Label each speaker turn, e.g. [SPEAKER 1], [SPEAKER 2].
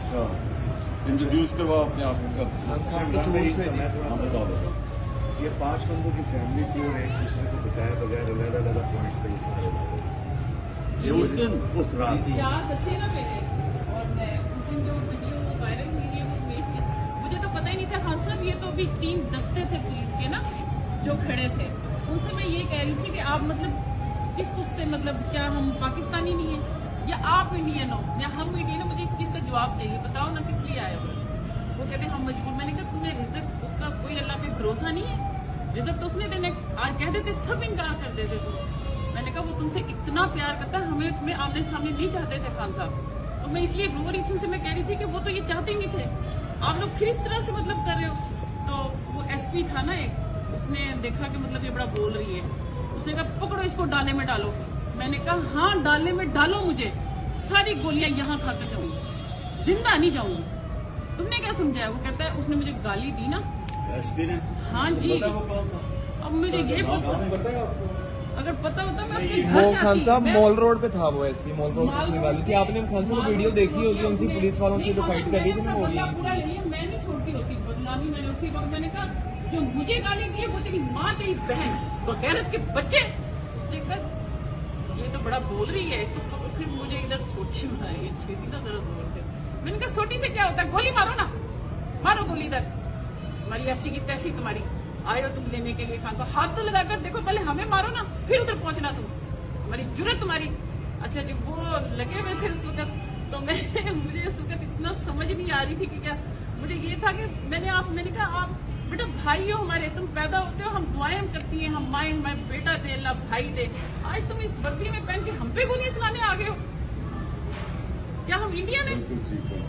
[SPEAKER 1] اچھا انٹروڈیوس کرواؤ اپنے آپ کو. ہاں بتاؤ.
[SPEAKER 2] یہ 5 بندوں کی فیملی تھی اور ایک دوسرے کو بتایا بغیر علیحدہ پوائنٹس پہ یہ سارے
[SPEAKER 1] یہ اس دن
[SPEAKER 2] اس رات
[SPEAKER 3] 4 بچے نا میرے, اور میں اس دن جو ویڈیو وائرل ہوئی ہے وہ مجھے تو پتہ ہی نہیں تھا. ہاں صاحب یہ تو ابھی 3 دستے تھے پولیس کے نا جو کھڑے تھے, ان سے میں یہ کہہ رہی تھی کہ آپ مطلب کس اس سے مطلب کیا ہم پاکستانی نہیں ہیں یا آپ انڈین ہو یا ہم انڈین ہو؟ مجھے اس چیز کا جواب چاہیے, بتاؤ نا کس لیے آئے ہو. وہ کہتے ہیں ہم مجبور. میں نے کہا تمہیں رزق اس کا کوئی اللہ پہ بھروسہ نہیں ہے؟ رزق تو اس نے دینے, آج کہہ دیتے سب انکار کر دیتے تم. میں نے کہا وہ تم سے اتنا پیار کرتا ہے, ہمیں تمہیں آمنے سامنے نہیں چاہتے تھے خان صاحب. تو میں اس لیے رو رہی تھی, ان سے میں کہہ رہی تھی کہ وہ تو یہ چاہتے ہی نہیں تھے, آپ لوگ پھر اس طرح سے مطلب کر رہے ہو. تو وہ ایس پی تھا نا ایک, اس نے دیکھا کہ مطلب یہ بڑا بول رہی ہے, اس نے کہا پکڑو اس کو ڈالے میں ڈالو. میں نے کہا ہاں ڈالے میں ڈالو, مجھے ساری گولیاں یہاں کھا کر جاؤں گی, زندہ نہیں جاؤں گی. تم نے کیا سمجھایا؟ وہ کہتا ہے اس نے مجھے گالی دی نا.
[SPEAKER 1] ایس پی نے
[SPEAKER 3] ہاں جی. اب مجھے یہ اگر پتا ہوتا میں اپنے گھر
[SPEAKER 4] وہ
[SPEAKER 3] جاتی.
[SPEAKER 4] خان صاحب
[SPEAKER 3] میں-
[SPEAKER 4] مال روڈ پہ تھا, وہ ایس پی مال روڈ پہ نکالی تھی آپ نے. خان صاحب ویڈیو دیکھی ہوگی, ان سے پولیس والوں سے جو فائٹ کر رہی تھی نا, وہ
[SPEAKER 3] پورا لیے میں نہیں چھوڑتی ہوتی بدنامی. میں نے اسی وقت میں نے کہا جو مجھے گالی دی ہے وہ تیری ماں تیری بہن بغیرت کے بچے. دیکھ کر یہ تو بڑا بول رہی ہے, اس کو پھر مجھے ادھر سوٹی بنائی اچھی نا ذرا زور سے. میں نے کہا سوٹی سے کیا ہوتا ہے, گولی مارو نا, مارو گولی ادھر. ہماری ایسی کی تیسی تمہاری, آئے ہو تم لینے کے لیے خان کو, ہاتھ تو لگا کر دیکھو, پہلے ہمیں مارو نا پھر ادھر پہنچنا. تم تمہاری جرت تمہاری. اچھا جی وہ لگے ہوئے تھے اس وقت, تو مجھے اس وقت اتنا سمجھ نہیں آ رہی تھی کہ کیا. مجھے یہ تھا کہ میں نے کہا آپ بیٹا بھائی ہو ہمارے, تم پیدا ہوتے ہو, ہم دعائیں کرتی ہیں, ہم مائیں ہمارے بیٹا دے اللہ بھائی دے. آج تم اس وردی میں پہن کے ہم پہ گولیاں چلانے آ گئے ہو. کیا ہم انڈین ہیں؟
[SPEAKER 1] بالکل ٹھیک ہے.